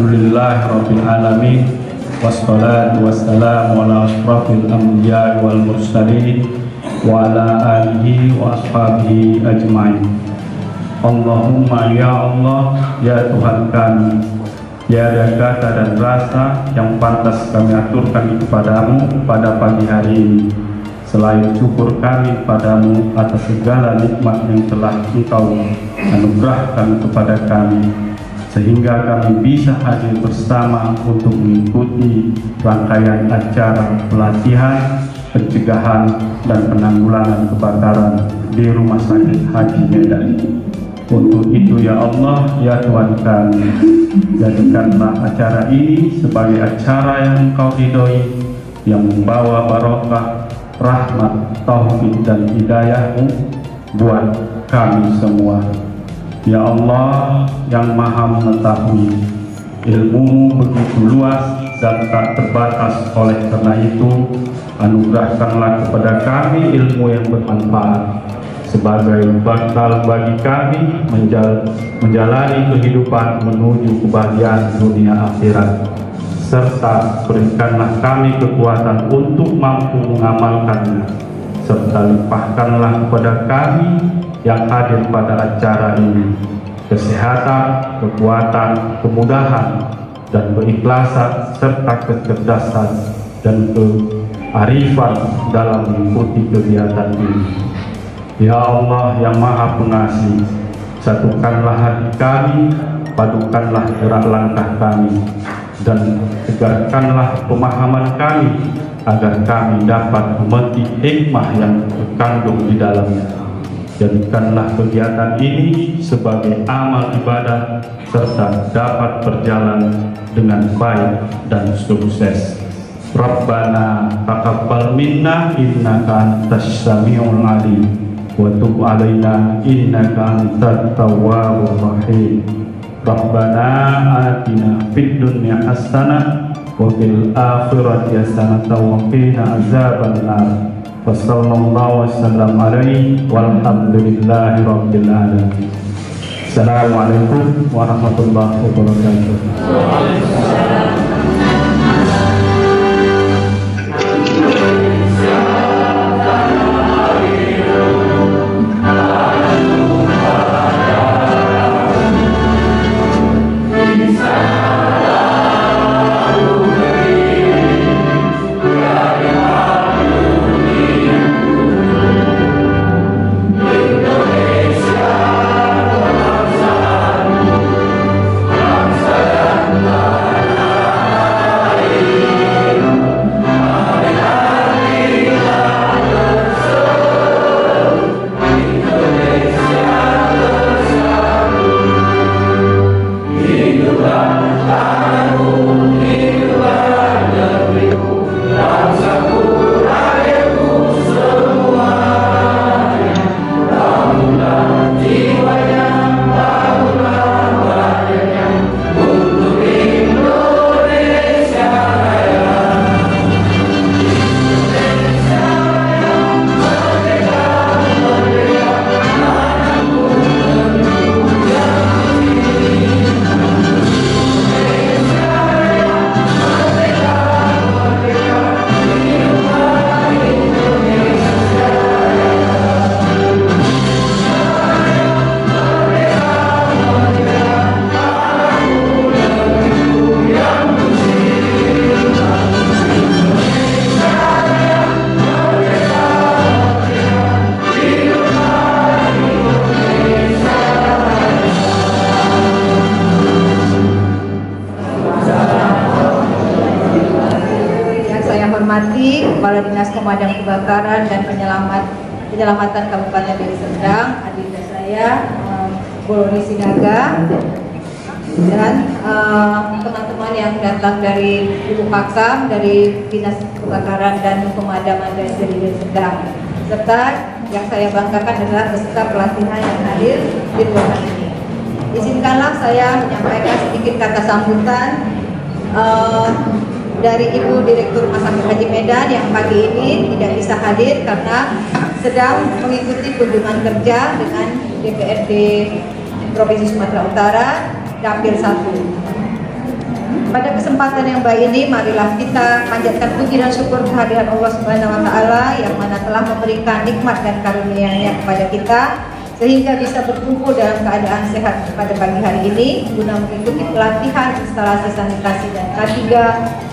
Alhamdulillahirabbil alamin. Wassalatu wassalamu ala asyrafil anbiya'i wal mursalin wa ala alihi wa ashabihi ajmain. Allahumma ya Allah, ya Tuhan kami, ya ada kata dan rasa yang pantas kami aturkan kepadamu pada pagi hari ini, selain syukur kami padamu atas segala nikmat yang telah Engkau anugerahkan kepada kami, sehingga kami bisa hadir bersama untuk mengikuti rangkaian acara pelatihan, pencegahan, dan penanggulangan kebakaran di Rumah Sakit Haji Medan. Untuk itu ya Allah, ya Tuhan kami, jadikanlah acara ini sebagai acara yang Engkau ridhoi, yang membawa barokah, rahmat, taufik, dan hidayah-Mu buat kami semua. Ya Allah yang maha mengetahui, ilmu-Mu begitu luas dan tak terbatas. Oleh karena itu, anugerahkanlah kepada kami ilmu yang bermanfaat sebagai bekal bagi kami menjalani kehidupan menuju kebahagiaan dunia akhirat, serta berikanlah kami kekuatan untuk mampu mengamalkannya, serta limpahkanlah kepada kami yang hadir pada acara ini kesehatan, kekuatan, kemudahan, dan keikhlasan, serta kecerdasan dan kearifan dalam mengikuti kegiatan ini. Ya Allah yang maha pengasih, satukanlah hati kami, padukanlah gerak langkah kami, dan tegarkanlah pemahaman kami agar kami dapat memetik hikmah yang terkandung di dalamnya. Jadikanlah kegiatan ini sebagai amal ibadah serta dapat berjalan dengan baik dan sukses. Rabbana taqabbal minna innaka antas samiul alim wa tub alaina innaka antat tawwabur rahim. Rabbana atina fid dunya hasanah wa fil akhirati hasanah wa qina azabannar. Wassallallahu wasallam alaihi walhamdulillahi rabbil alamin. Assalamualaikum warahmatullahi wabarakatuh. Kepala Dinas Pemadam Kebakaran dan Penyelamatan Kabupaten Deli Serdang, adinda saya Boloni Sinaga, dan teman-teman yang datang dari Ibu Pakam dari Dinas Kebakaran dan Pemadaman dari Deli Serdang, serta yang saya banggakan adalah peserta pelatihan yang hadir di ruangan ini. Izinkanlah saya menyampaikan sedikit kata sambutan dari Ibu Direktur Rumah Sakit Haji Medan yang pagi ini tidak bisa hadir karena sedang mengikuti kunjungan kerja dengan DPRD Provinsi Sumatera Utara Dapil 1. Pada kesempatan yang baik ini, marilah kita panjatkan puji dan syukur kehadiran Allah Subhanahu wa Ta'ala yang mana telah memberikan nikmat dan karunia-Nya kepada kita sehingga bisa berkumpul dalam keadaan sehat pada pagi hari ini guna mengikuti pelatihan instalasi sanitasi dan K3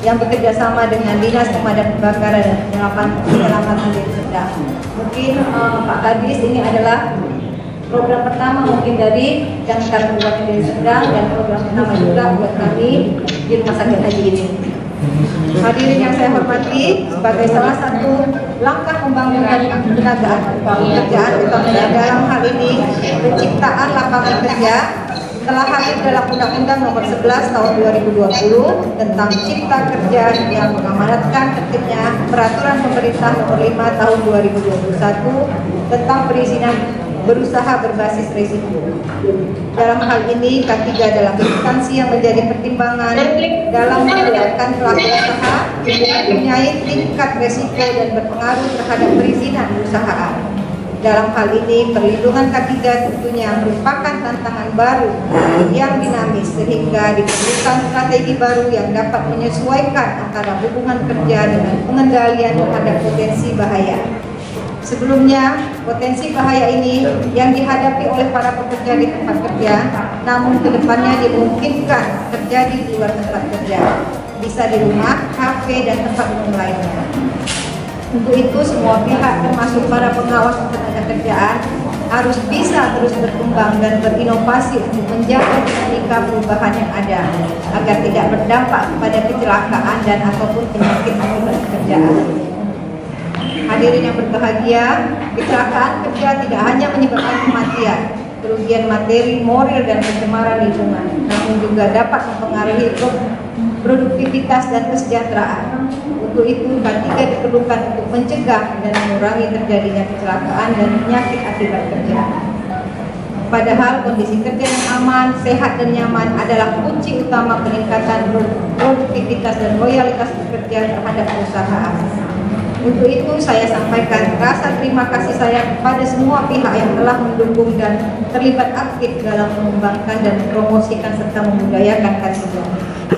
yang bekerja sama dengan Dinas Pemadam Kebakaran dan Penyelamatan Deli Serdang. Mungkin Pak Kadis, ini adalah program pertama mungkin dari Jangkar Kabupaten Deli Serdang dan program pertama juga buat kami di Rumah Sakit Haji ini. Hadirin yang saya hormati, sebagai salah satu langkah pembangunan tenaga pekerjaan utamanya dalam hal ini penciptaan lapangan kerja telah hadir dalam Undang-Undang Nomor 11 Tahun 2020 tentang Cipta Kerja yang mengamanatkan terbitnya Peraturan Pemerintah Nomor 5 Tahun 2021 tentang perizinan berusaha berbasis risiko. Dalam hal ini, K3 adalah instansi yang menjadi pertimbangan dalam mengeluarkan pelaku usaha yang mempunyai tingkat risiko dan berpengaruh terhadap perizinan perusahaan. Dalam hal ini, perlindungan K3 tentunya merupakan tantangan baru yang dinamis sehingga diperlukan strategi baru yang dapat menyesuaikan antara hubungan kerja dengan pengendalian terhadap potensi bahaya. Sebelumnya, potensi bahaya ini yang dihadapi oleh para pekerja di tempat kerja, namun kedepannya dimungkinkan terjadi di luar tempat kerja, bisa di rumah, kafe, dan tempat umum lainnya. Untuk itu, semua pihak termasuk para pengawas ketenagakerjaan harus bisa terus berkembang dan berinovasi untuk menjaga dinamika perubahan yang ada, agar tidak berdampak kepada kecelakaan dan ataupun penyakit akibat pekerjaan. Hadirin yang berbahagia, kecelakaan kerja tidak hanya menyebabkan kematian, kerugian materi, moral, dan pencemaran lingkungan, namun juga dapat mempengaruhi produktivitas dan kesejahteraan. Untuk itu, K3 diperlukan untuk mencegah dan mengurangi terjadinya kecelakaan dan penyakit akibat kerja. Padahal kondisi kerja yang aman, sehat, dan nyaman adalah kunci utama peningkatan produktivitas dan loyalitas pekerja terhadap perusahaan. Untuk itu saya sampaikan rasa terima kasih saya kepada semua pihak yang telah mendukung dan terlibat aktif dalam mengembangkan dan mempromosikan serta membudayakan K3.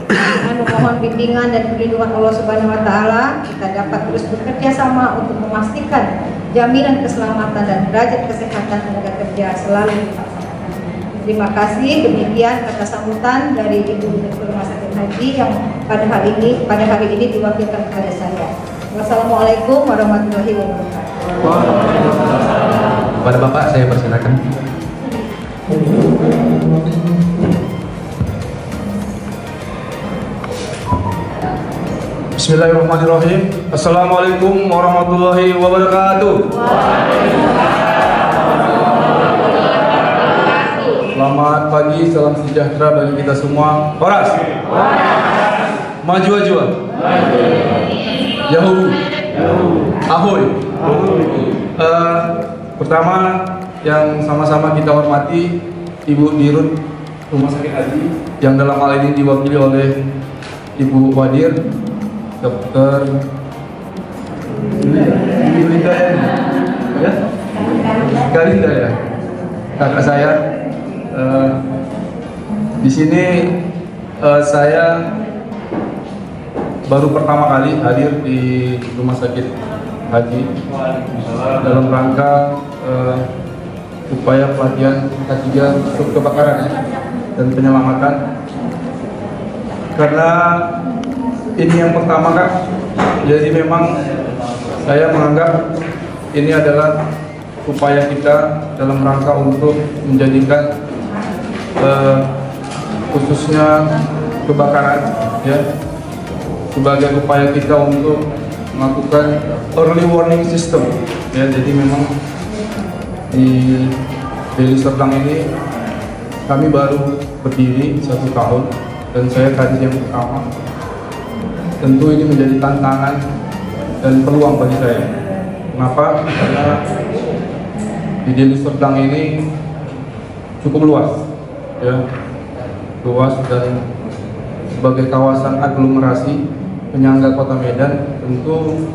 Dengan memohon bimbingan dan perlindungan Allah Subhanahu wa Ta'ala, kita dapat terus bekerja sama untuk memastikan jaminan keselamatan dan derajat kesehatan tenaga kerja selalu dilaksanakan. Terima kasih. Demikian kata sambutan dari Ibu Direktur Rumah Sakit Haji yang pada hari ini diwakilkan kepada saya. Wassalamualaikum warahmatullahi wabarakatuh. Kepada Bapak saya persilakan. Bismillahirrahmanirrahim. Assalamualaikum warahmatullahi wabarakatuh. Selamat pagi, salam sejahtera bagi kita semua. Horas. Maju aja. Yahoo. Ahoy. Pertama yang sama-sama kita hormati Ibu Dirut Rumah Sakit Haji yang dalam hal ini diwakili oleh Ibu Wadir, Dokter Yulinda ya? Galinda ya, kakak saya. Di sini saya baru pertama kali hadir di Rumah Sakit Haji dalam rangka upaya pelatihan K3 untuk kebakaran dan penyelamatan. Karena ini yang pertama Kak, jadi memang saya menganggap ini adalah upaya kita dalam rangka untuk menjadikan khususnya kebakaran ya sebagai upaya kita untuk melakukan early warning system ya. Jadi memang di Deli Serdang ini kami baru berdiri 1 tahun dan saya kaji yang pertama. Tentu ini menjadi tantangan dan peluang bagi saya. Kenapa? Karena di Deli Serdang ini cukup luas ya, luas dan sebagai kawasan aglomerasi penyangga Kota Medan tentu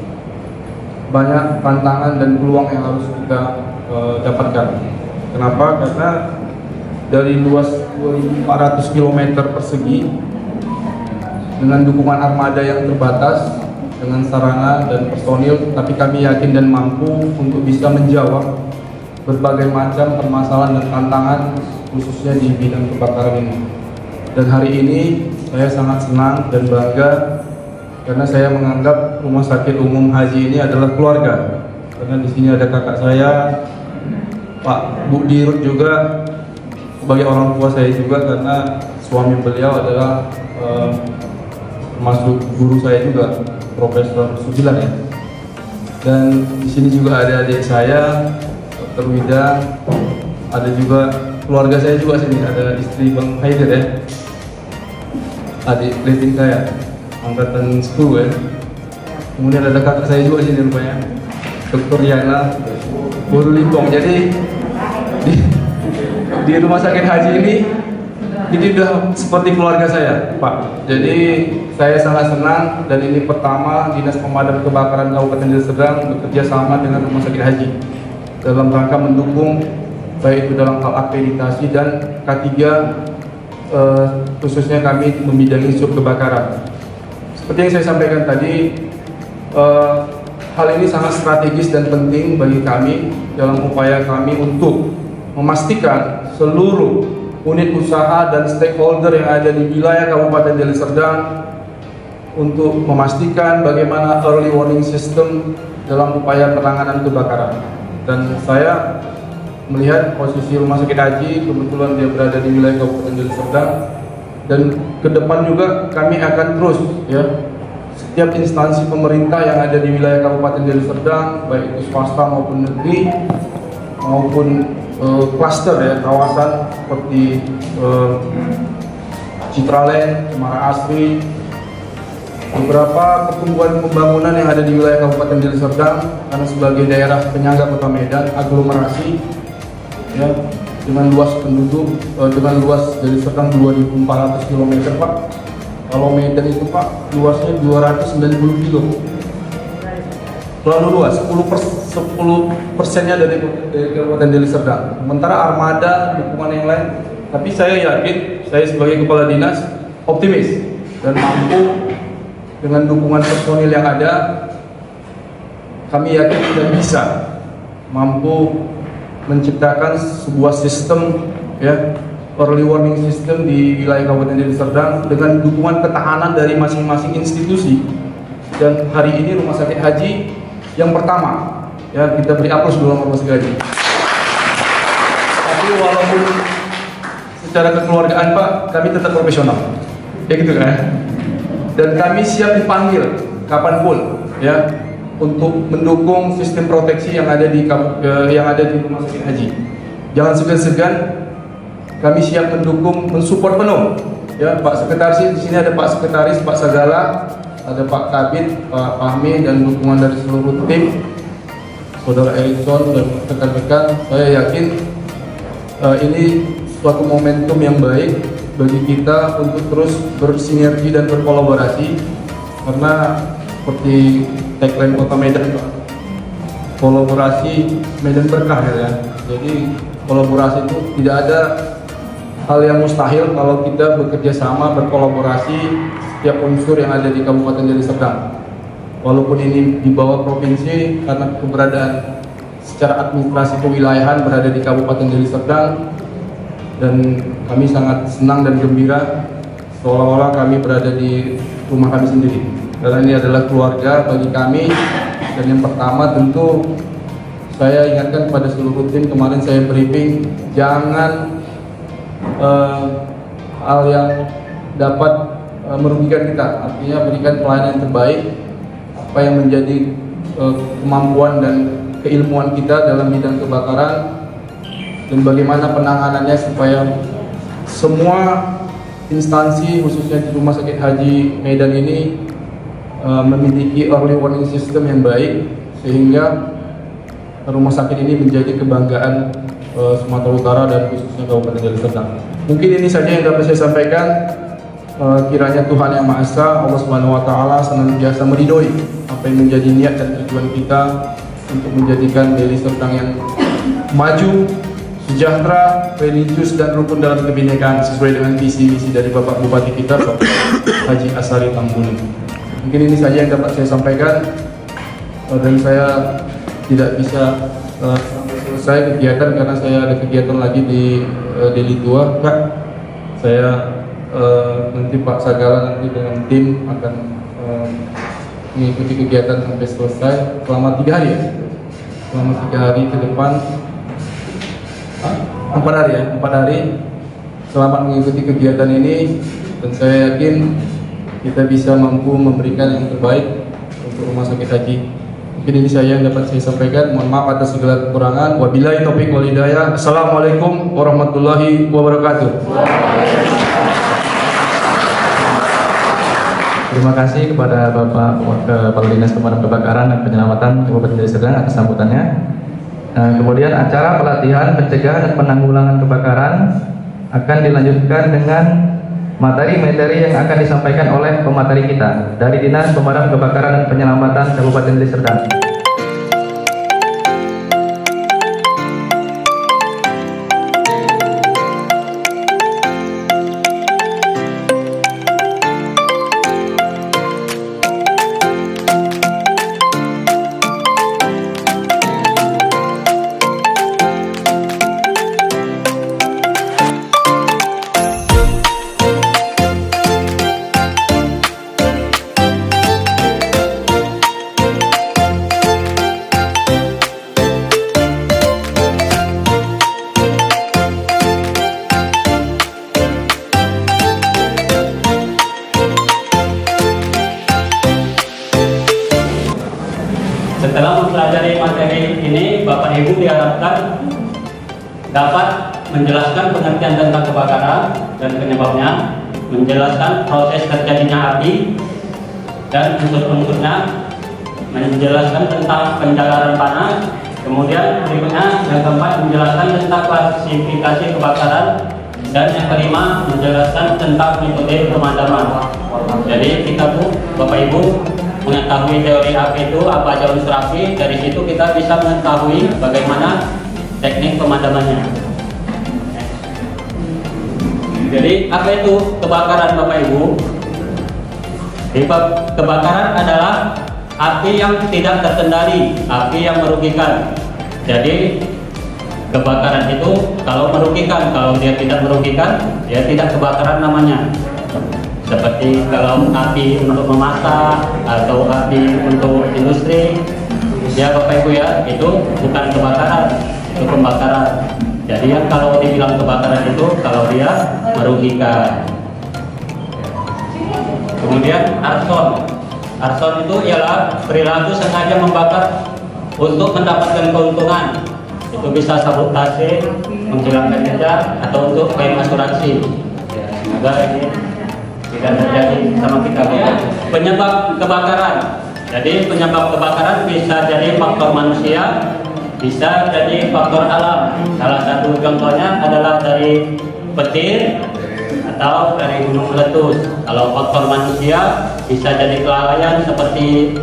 banyak tantangan dan peluang yang harus kita dapatkan. Kenapa? Karena dari luas 2.400 km persegi dengan dukungan armada yang terbatas, dengan sarana dan personil, tapi kami yakin dan mampu untuk bisa menjawab berbagai macam permasalahan dan tantangan khususnya di bidang kebakaran ini. Dan hari ini saya sangat senang dan bangga karena saya menganggap Rumah Sakit Umum Haji ini adalah keluarga. Karena di sini ada kakak saya, Pak Bu Dirut juga sebagai orang tua saya juga, karena suami beliau adalah termasuk guru saya juga, Profesor Sugilan ya. Dan di sini juga ada adik saya, Dr. Wida, ada juga keluarga saya juga sini, ada istri Bang Haidir ya, adik rating saya, angkatan 10 ya. Kemudian ada kakak saya juga sini rupanya, Dr. Yana Buru Limbong. Jadi di Rumah Sakit Haji ini udah seperti keluarga saya, Pak. Jadi saya sangat senang, dan ini pertama Dinas Pemadam Kebakaran Kabupaten Deli Serdang bekerja sama dengan Rumah Sakit Haji dalam rangka mendukung baik itu dalam hal akreditasi dan K3, khususnya kami membidangi sub kebakaran. Seperti yang saya sampaikan tadi, hal ini sangat strategis dan penting bagi kami dalam upaya kami untuk memastikan seluruh unit usaha dan stakeholder yang ada di wilayah Kabupaten Deli Serdang untuk memastikan bagaimana early warning system dalam upaya penanganan kebakaran. Dan saya melihat posisi Rumah Sakit Haji, kebetulan dia berada di wilayah Kabupaten Deli Serdang, dan ke depan juga kami akan terus ya, setiap instansi pemerintah yang ada di wilayah Kabupaten Deli Serdang, baik itu swasta maupun negeri maupun klaster ya, kawasan seperti Citraland, Cemara Asri, beberapa pertumbuhan pembangunan yang ada di wilayah Kabupaten Deli Serdang, karena sebagai daerah penyangga Kota Medan, aglomerasi ya, dengan luas penduduk, dengan luas Deli Serdang 2.400 km Pak. Kalau Medan itu Pak luasnya 290 km, terlalu luas, 10%-nya dari Kabupaten Deli Serdang. Sementara armada, dukungan yang lain, tapi saya yakin, saya sebagai kepala dinas optimis dan mampu dengan dukungan personil yang ada, kami yakin kita bisa mampu menciptakan sebuah sistem ya, early warning system di wilayah Kabupaten Deli Serdang dengan dukungan ketahanan dari masing-masing institusi. Dan hari ini Rumah Sakit Haji yang pertama ya, kita beri aplaus dulu sama Rumah Sakit Haji. Tapi walaupun secara kekeluargaan Pak, kami tetap profesional ya gitu kan, dan kami siap dipanggil kapanpun ya untuk mendukung sistem proteksi yang ada di Rumah Sakit Haji. Jangan segan-segan, kami siap mendukung, mensupport penuh ya. Pak Sekretaris, di sini ada Pak Sekretaris, Pak Sagala, ada Pak Kabit, Pak Fahmi, dan dukungan dari seluruh tim, Saudara Erikson dan rekan-rekan. Saya yakin ini suatu momentum yang baik bagi kita untuk terus bersinergi dan berkolaborasi, karena seperti tagline Kota Medan Pak, kolaborasi Medan berkah ya. Jadi kolaborasi itu tidak ada hal yang mustahil kalau kita bekerja sama, berkolaborasi setiap unsur yang ada di Kabupaten Deli Serdang. Walaupun ini di bawah provinsi, karena keberadaan secara administrasi kewilayahan berada di Kabupaten Deli Serdang, dan kami sangat senang dan gembira seolah-olah kami berada di rumah kami sendiri, karena ini adalah keluarga bagi kami. Dan yang pertama tentu saya ingatkan kepada seluruh tim, kemarin saya briefing, jangan hal yang dapat merugikan kita, artinya berikan pelayanan yang terbaik, apa yang menjadi kemampuan dan keilmuan kita dalam bidang kebakaran, dan bagaimana penanganannya supaya semua instansi khususnya di Rumah Sakit Haji Medan ini memiliki early warning system yang baik, sehingga rumah sakit ini menjadi kebanggaan Sumatera Utara dan khususnya Kabupaten Deli Serdang. Mungkin ini saja yang dapat saya sampaikan. Kiranya Tuhan Yang Maha Esa, Allah Subhanahu Wa Taala senantiasa meridhoi apa yang menjadi niat dan tujuan kita untuk menjadikan Deli Serdang yang maju, sejahtera, religius dan rukun dalam kebinekaan sesuai dengan visi misi dari Bapak Bupati kita, Bapak Haji Asari Tambuni. Mungkin ini saja yang dapat saya sampaikan, dan saya tidak bisa sampai selesai kegiatan karena saya ada kegiatan lagi di Deli Tua, Kak. Saya nanti Pak Sagala nanti dengan tim akan mengikuti kegiatan sampai selesai selama 3 hari ya, selama 3 hari ke depan. 4 hari ya, 4 hari selamat mengikuti kegiatan ini, dan saya yakin kita bisa mampu memberikan yang terbaik untuk Rumah Sakit Haji. Mungkin ini saya yang dapat saya sampaikan. Mohon maaf atas segala kekurangan. Wabillahi taufiq wal hidayah. Assalamualaikum warahmatullahi wabarakatuh. Terima kasih kepada Bapak Kepala Dinas Pemadam Kebakaran dan Penyelamatan Kabupaten Deli Serdang atas sambutannya. Kemudian acara pelatihan pencegahan dan penanggulangan kebakaran akan dilanjutkan dengan materi-materi yang akan disampaikan oleh pemateri kita dari Dinas Pemadam Kebakaran dan Penyelamatan Kabupaten Deli Serdang. Setelah mempelajari materi ini, Bapak Ibu diharapkan dapat menjelaskan pengertian tentang kebakaran dan penyebabnya, menjelaskan proses terjadinya api dan unsur-unsurnya, menjelaskan tentang pencakaran panas, kemudian berikutnya yang keempat menjelaskan tentang klasifikasi kebakaran, dan yang kelima menjelaskan tentang metode pemadaman. Jadi kita Bapak Ibu mengetahui teori api itu apa aja unsur api, dari situ kita bisa mengetahui bagaimana teknik pemadamannya. Jadi apa itu kebakaran Bapak Ibu? Kebakaran adalah api yang tidak terkendali, api yang merugikan. Jadi kebakaran itu kalau merugikan, kalau dia tidak merugikan, dia tidak kebakaran namanya. Seperti kalau api untuk memasak atau api untuk industri, ya Bapak Ibu ya, itu bukan kebakaran, itu pembakaran. Jadi yang kalau dibilang kebakaran itu kalau dia merugikan. Kemudian arson. Arson itu ialah perilaku sengaja membakar untuk mendapatkan keuntungan. Itu bisa sabotase, menghilangkan jejak, atau untuk klaim asuransi. Ya, semoga ini tidak terjadi sama kita. Penyebab kebakaran. Jadi penyebab kebakaran bisa jadi faktor manusia, bisa jadi faktor alam. Salah satu contohnya adalah dari petir atau dari gunung meletus. Kalau faktor manusia bisa jadi kelalaian seperti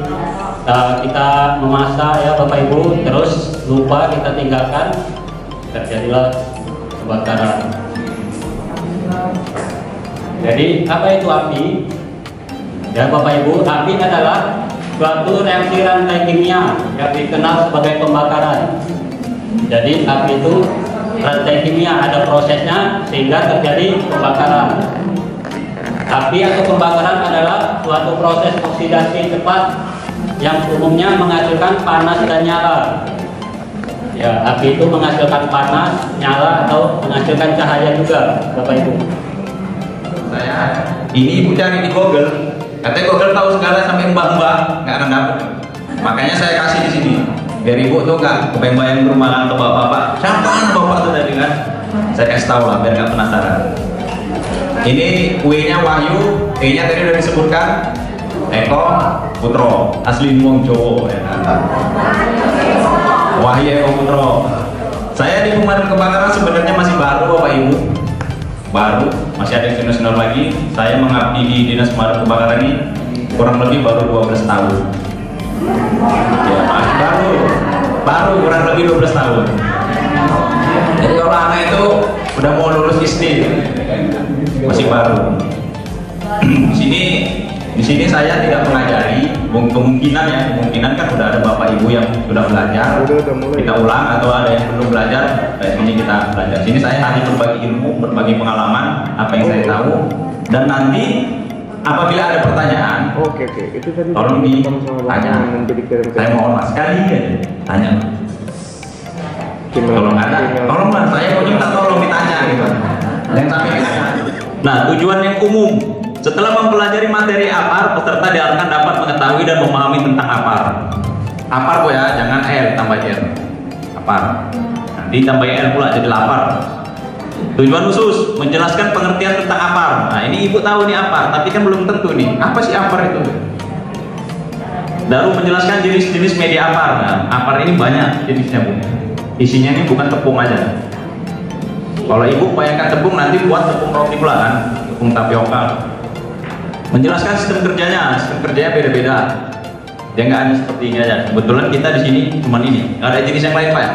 kita memasak ya Bapak Ibu, terus lupa kita tinggalkan, terjadilah kebakaran. Jadi apa itu api? Ya Bapak Ibu, api adalah suatu reaksi rantai kimia yang dikenal sebagai pembakaran. Jadi api itu rantai kimia, ada prosesnya sehingga terjadi pembakaran. Api atau pembakaran adalah suatu proses oksidasi cepat yang umumnya menghasilkan panas dan nyala. Ya, api itu menghasilkan panas, nyala, atau menghasilkan cahaya juga, Bapak Ibu. Saya ini ibu cari di Google, katanya Google tahu segala sampai mbak-mbak, nggak akan dapet. Makanya saya kasih di sini. Biar ibu tuh nggak kebayang rumah atau bapak-bapak, siapa bapak tuh tadi kan? Saya kasih tahu lah biar nggak penasaran. Ini kuenya Wahyu, E-nya tadi udah disebutkan, Eko Putro, asli wong Jowo ya. Wahyu Eko Putro. Saya di pemadam kebakaran sebenarnya masih baru Bapak Ibu, baru, masih ada yang senior lagi. Saya mengabdi di Dinas Pemadam Kebakaran ini kurang lebih baru 12 tahun. Ya, baru kurang lebih 12 tahun. Jadi kalau udah mau lulus SD, masih baru. Di sini saya tidak mengajari, kemungkinan kan udah ada bapak ibu yang sudah belajar, kita ulang, atau ada yang belum belajar, kayak ini kita belajar. Sini saya hanya berbagi ilmu, berbagi pengalaman, apa yang saya tahu, dan nanti apabila ada pertanyaan, itu tadi tolong ditanya. Saya mohon mas, sekali aja tanya. Kalau nggak ada, tolonglah, saya mau minta tolong ditanya gitu. Jangan sampai ditanya. Nah, tujuan yang umum. Setelah mempelajari materi APAR, peserta diharapkan dapat mengetahui dan memahami tentang APAR. APAR kok ya, jangan L tambah R. APAR. Nanti tambah L pula jadi lapar. Tujuan khusus menjelaskan pengertian tentang APAR. Nah, ini ibu tahu nih APAR, tapi kan belum tentu nih. Apa sih APAR itu? Lalu menjelaskan jenis-jenis media APAR. Nah, APAR ini banyak jenisnya bu. Isinya ini bukan tepung aja. Kalau ibu bayangkan tepung, nanti buat tepung roti pula kan, tepung tapioka. Menjelaskan sistem kerjanya beda-beda. Dia nggak hanya seperti ini aja. Kebetulan kita di sini cuma ini. Nggak ada jenis yang lain pak ya?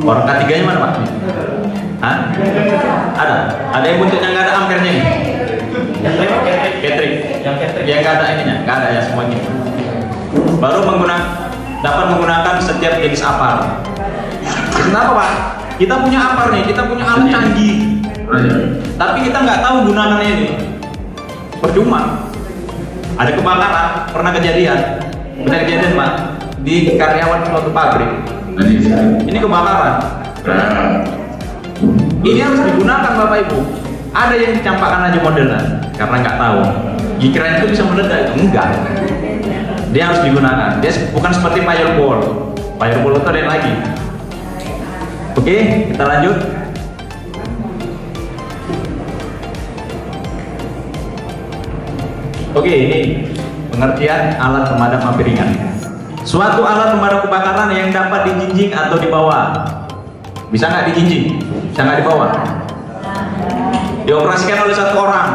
Orang ketiganya mana pak? Hah? Ada yang bentuknya nggak ada ampernya ini? Catering. Yang nggak ada ininya, nggak ada ya semua ini. Baru dapat menggunakan setiap jenis APAR. Kenapa pak? Kita punya APAR nih, kita punya alat canggih, tapi kita nggak tahu gunaannya ini. Percuma. Ada kebakaran, pernah kejadian, benar kejadian pak, di karyawan suatu pabrik. Ini kebakaran. Ini harus digunakan bapak ibu. Ada yang dicampakkan aja modelnya, karena nggak tahu. Dikira itu bisa meledak, itu enggak. Dia harus digunakan. Dia bukan seperti fireball. Fireball itu ada yang lagi. Oke, kita lanjut. Oke, ini pengertian alat pemadam api ringan. Suatu alat pemadam kebakaran yang dapat dijinjing atau dibawa. Bisa nggak dijinjing? Bisa nggak dibawa? Dioperasikan oleh satu orang.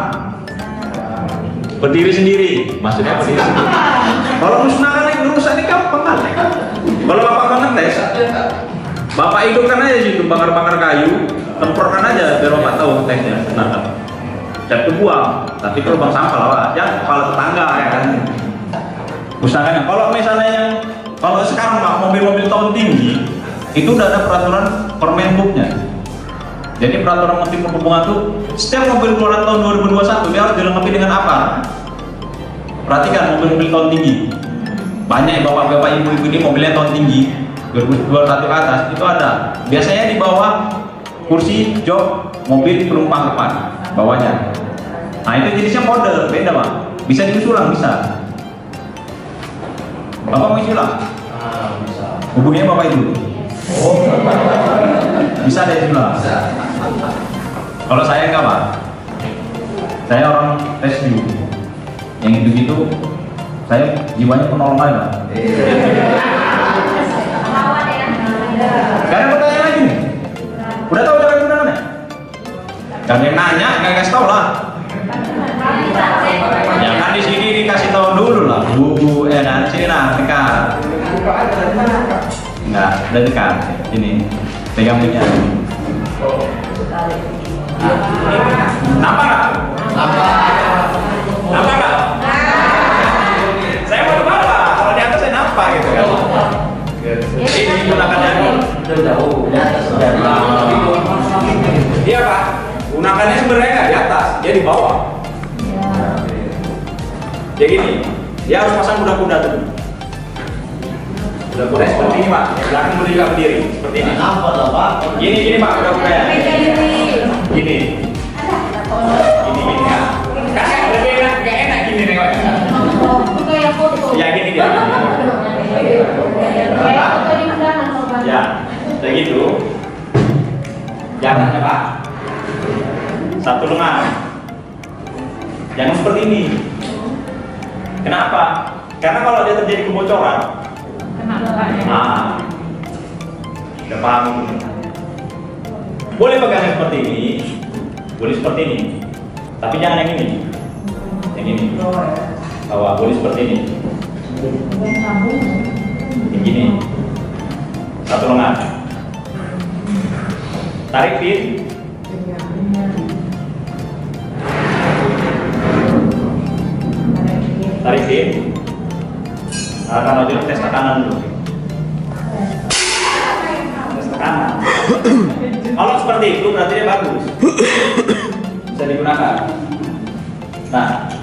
Berdiri sendiri. Maksudnya berdiri sendiri. Kalau musnahkan yang rusak ini gampang kan? Kalau bapak kan tes, bapak hidupkan aja situ, bakar-bakar kayu, temporkan aja biar bapak tahu tesnya. Nah, cat kebuang, tapi kalau bang sampah lah, ya kepala tetangga ya kan. Usahakannya. Kalau misalnya kalau sekarang pak mobil-mobil tahun tinggi, itu udah ada peraturan Permenhubnya. Jadi peraturan Menteri Perhubungan itu setiap mobil keluaran tahun 2021 dia harus dilengkapi dengan apa? Perhatikan mobil-mobil tahun tinggi. Banyak bapak-bapak ibu-ibu ini mobilnya tahun tinggi 2021 ke atas itu ada. Biasanya di bawah kursi jok mobil penumpang depan bawahnya. Nah itu jenisnya model beda pak. Bisa diusulang bisa. Bapak mau usulang? Bisa. Hubunginya bapak itu. Oh. Bisa deh usulang. Bisa. Kalau saya enggak pak. Saya orang rescue. Yang gitu-gitu saya jiwanya penolong aja pak. Karena pertanyaan lagi nih. Udah tahu cara gunaannya? Dan yang nanya nggak kasih tahu lah. Ya kan di sini dikasih tahu dulu lah. Bu, sini nah dekat. Enggak, udah dekat. Ini pegang punya. Nampak nggak? Nampak nggak? Saya mau kemana pak? Kalau di atas saya nampak gitu kan. Ini gunakannya jauh. Iya pak. Gunakannya sebenarnya nggak di atas, dia di bawah. Jadi gini, dia harus pasang kuda-kuda tuh. Kuda-kuda seperti ini pak, yang belakang boleh juga berdiri seperti ini. Apa lah pak? Gini pak kuda-kuda ya. Gini ya. Kasih lebih enak, nggak enak gini nengoknya. Ya gini dia. Ya, kayak gitu. Jangan pak. Satu lengan. Jangan seperti ini. Kenapa? Karena kalau dia terjadi kebocoran, udah paham. Boleh pegang seperti ini, boleh seperti ini, tapi jangan yang ini. Yang ini. Bawa boleh seperti ini. Yang gini. Satu lengan. Tarik pin. Tarik pin. Arahkan ojol, tes tekanan dulu. Tes tekanan. Kalau seperti itu berarti dia bagus. Bisa digunakan. Nah,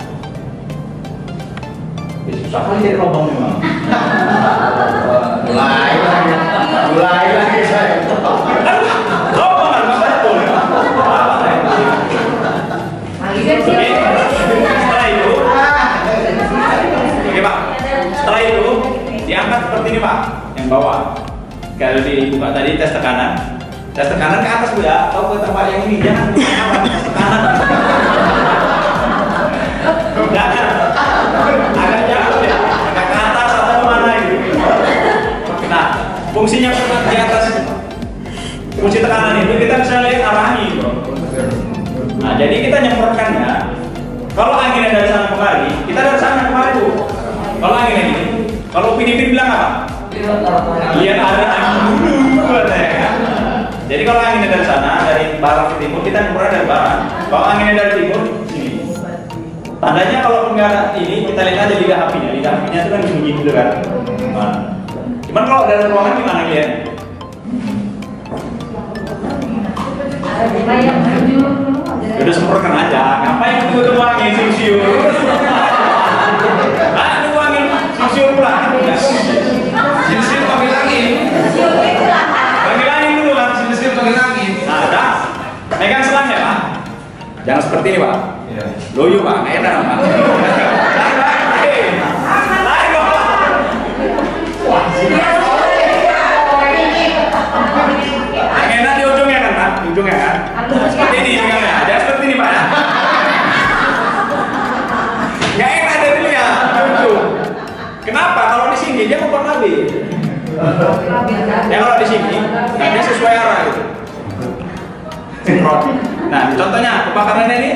susah kali jadi lubang memang. Mulai lagi saya. Lubang kan betul. Setelah itu, oke Pak. Setelah itu diangkat seperti ini Pak, yang bawah. Kalau dibuka tadi tes tekanan. Tes tekanan ke atas Bu ya, atau ke tempat yang ini jangan tes tekanan. Jangan. Agak jauh ya, agak ke atas atau kemana gitu. Nah, fungsinya di atas fungsi tekanan itu kita bisa lihat arah angin. Nah, jadi kita nyemprotkannya. Kalau anginnya dari sana kemari, kita dari sana kemari Bu. Kalau anginnya gini, kalau Upin bilang apa? Lihat ada angin dulu, katanya. Jadi kalau anginnya dari sana, dari barat ke timur, kita nyemprot dari barat. Kalau anginnya dari timur, sini. Tandanya kalau penggara ini kita lihat aja lidah apinya. Lidah apinya itu kan bunyi gitu kan. Nah. Cuman kalau dalam ruangan gimana lihat? Udah semprotkan aja. Ngapain tunggu angin siu-siu? Ah, tunggu angin siu-siu pulang. Siu-siu panggil angin. Panggil angin dulu kan. Siu-siu panggil angin. Nah, udah. Megang selang ya Pak. Jangan seperti ini Pak. Loyo Pak, enak Pak. Lari Pak. Enak di ujungnya kan Pak? Di ujungnya kan? Seperti ini megangnya. Jangan seperti ini Pak ya. Nggak enak dari dulu ya. Kenapa? Kalau di sini dia mau lagi. Ya kalau di sini, dia sesuai arah gitu. Nah, contohnya kebakarannya ini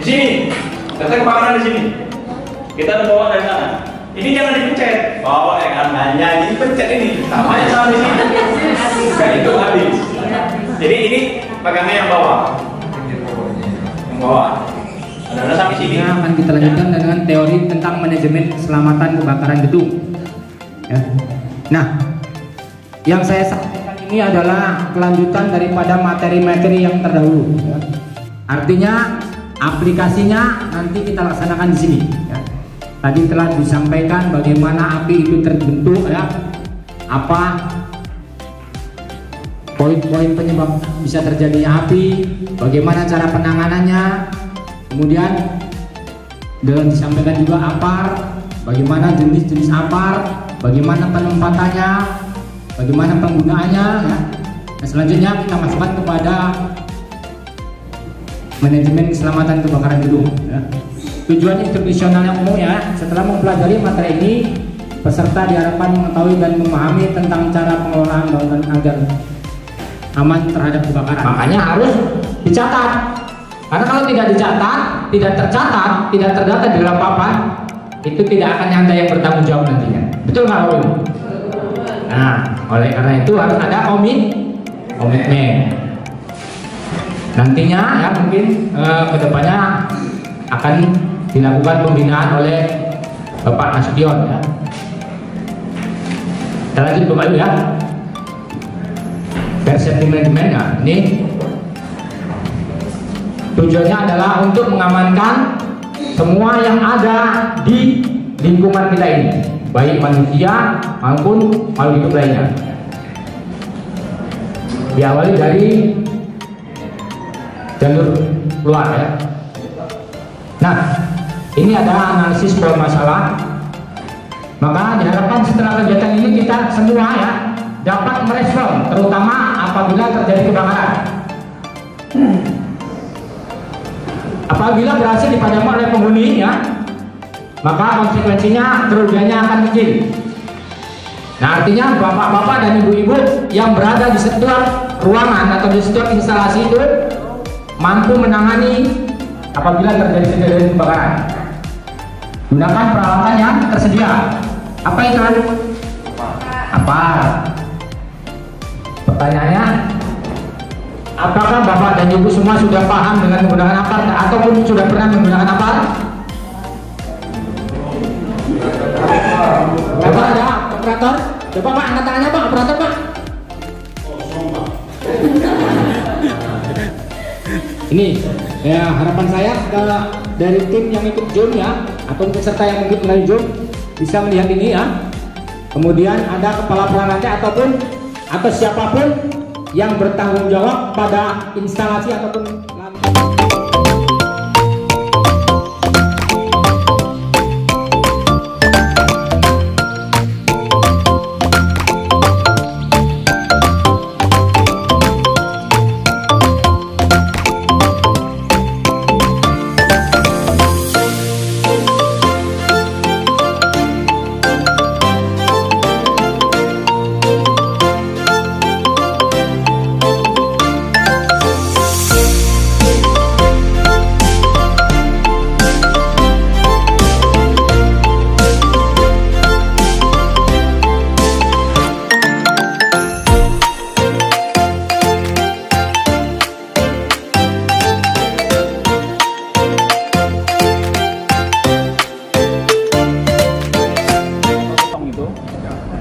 di sini. Contohnya kebakaran di sini. Kita udah bawa dari sana. Ini jangan dipencet. Bawa ya kan, hanya dipencet ini. Sama aja sama di sini. Kan itu habis. Jadi ini pegangnya yang bawah. Yang bawah. Ada sampai sini. Nah, akan kita lanjutkan dengan teori tentang manajemen keselamatan kebakaran gedung. Ya. Nah, yang saya sampaikan ini adalah kelanjutan daripada materi-materi yang terdahulu. Ya. Artinya aplikasinya nanti kita laksanakan di sini. Ya. Tadi telah disampaikan bagaimana api itu terbentuk, ya, apa poin-poin penyebab bisa terjadinya api, bagaimana cara penanganannya, kemudian dan disampaikan juga apar, bagaimana jenis-jenis apar, bagaimana penempatannya, bagaimana penggunaannya. Ya. Nah, selanjutnya kita masukkan kepada manajemen keselamatan kebakaran gedung. Ya. Tujuan instruksional yang umum ya, setelah mempelajari materi ini, peserta diharapkan mengetahui dan memahami tentang cara pengelolaan bangunan agar aman terhadap kebakaran. Makanya harus dicatat. Karena kalau tidak dicatat, tidak tercatat, tidak terdata di dalam papan, itu tidak akan ada yang bertanggung jawab nantinya. Betul nggak Om? Nah, oleh karena itu harus ada komitmen. Nantinya ya mungkin kedepannya akan dilakukan pembinaan oleh Bapak Nasution ya. Kita lanjut kembali ya. Persepsi manajemen ya. Ini tujuannya adalah untuk mengamankan semua yang ada di lingkungan kita ini, baik manusia maupun makhluk hidup lainnya. Diawali dari jalur luar ya. Nah, ini adalah analisis pola masalah. Maka diharapkan setelah kegiatan ini kita semua ya dapat merespon, terutama apabila terjadi kebakaran. Apabila berhasil dipadamkan oleh penghuni ya, maka konsekuensinya kerugiannya akan kecil. Nah, artinya bapak-bapak dan ibu-ibu yang berada di setiap ruangan atau di setiap instalasi itu mampu menangani apabila terjadi kejadian kebakaran. Gunakan peralatan yang tersedia. Apa itu? Apa? Pertanyaannya, Apakah Bapak dan Ibu semua sudah paham dengan menggunakan APAR ataupun sudah pernah menggunakan APAR? Bapak ada operator? Coba Pak, angkat tangannya Pak, operator Pak. Ini ya harapan saya dari tim yang ikut Zoom ya, atau peserta yang mungkin melalui Zoom bisa melihat ini ya. Kemudian ada kepala perangkat atau siapapun yang bertanggung jawab pada instalasi ataupun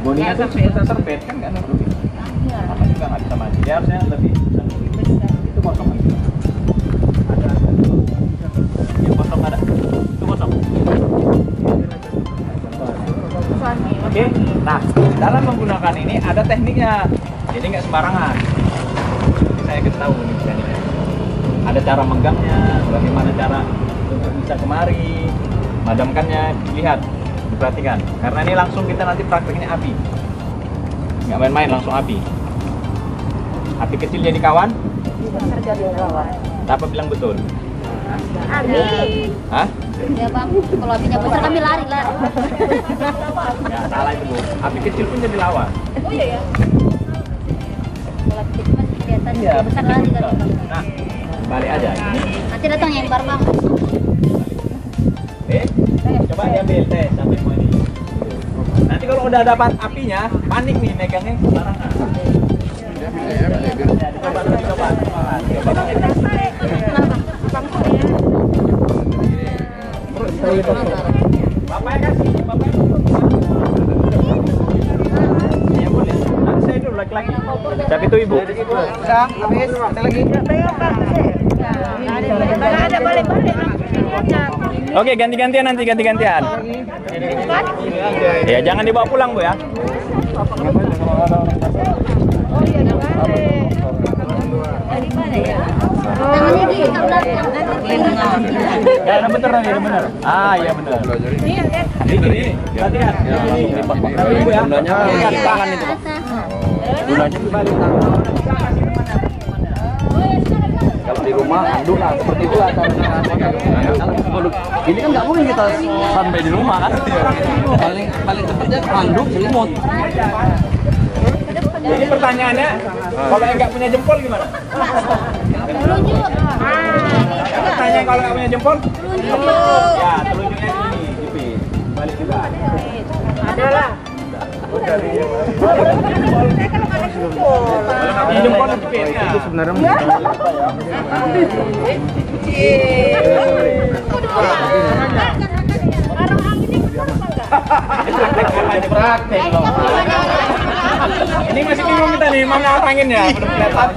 bodinya kan bisa serpet kan nggak nutupi, apa juga nggak bisa maju. Dia harusnya lebih itu kosong lagi. Ada yang kosong ada, itu kosong. Oke, nah dalam menggunakan ini ada tekniknya, jadi nggak sembarangan. Saya tahu nih tekniknya. Ada cara menggangnya, bagaimana cara untuk bisa kemari, madamkannya, lihat. Perhatikan, karena ini langsung kita nanti prakteknya api, nggak main-main, langsung api. Api kecil jadi kawan, jadi lawan. Apa bilang betul? Api. Hah? Ya bang, kalau apinya besar kami lari. Ya salah itu Bu. Api kecil pun jadi lawan. Oh iya ya. Kalau api kecil kan kelihatan Iya, besar lari kan. Nah, balik aja. Nanti datang yang bar bang. Coba diambil teh sampai mau ini. Nanti kalau udah dapat apinya, panik nih megangnya sembarangan. Coba. Bapaknya kasih, ya boleh. Nanti saya dulu laki-laki. Tapi itu ibu. Udah, habis, ada lagi. Ada balik-balik. Oke, ganti-gantian nanti, ganti-gantian. Ya, jangan dibawa pulang, Bu ya. Dari mana ya? Tangannya di belakang. Ya, bener nih, bener. Ah, iya bener. Ini, perhatikan. Ini, Bu ya. Di tangan itu. Gunanya kembali tangan. Kalau di rumah handuk lah seperti itu lah. Ini kan nggak mungkin kita sampai di rumah kan. Paling cepatnya handuk selimut. Jadi pertanyaannya, kalau yang nggak punya jempol gimana? Telunjuk. Pertanyaan kalau nggak punya jempol? Telunjuk. Ya, telunjuknya ini, jepit. Balik juga. Ada lah. Kalau nggak punya jempol, jepitnya. Itu sebenarnya ini masih bingung kita nih, mana anginnya? Belum kelihatan.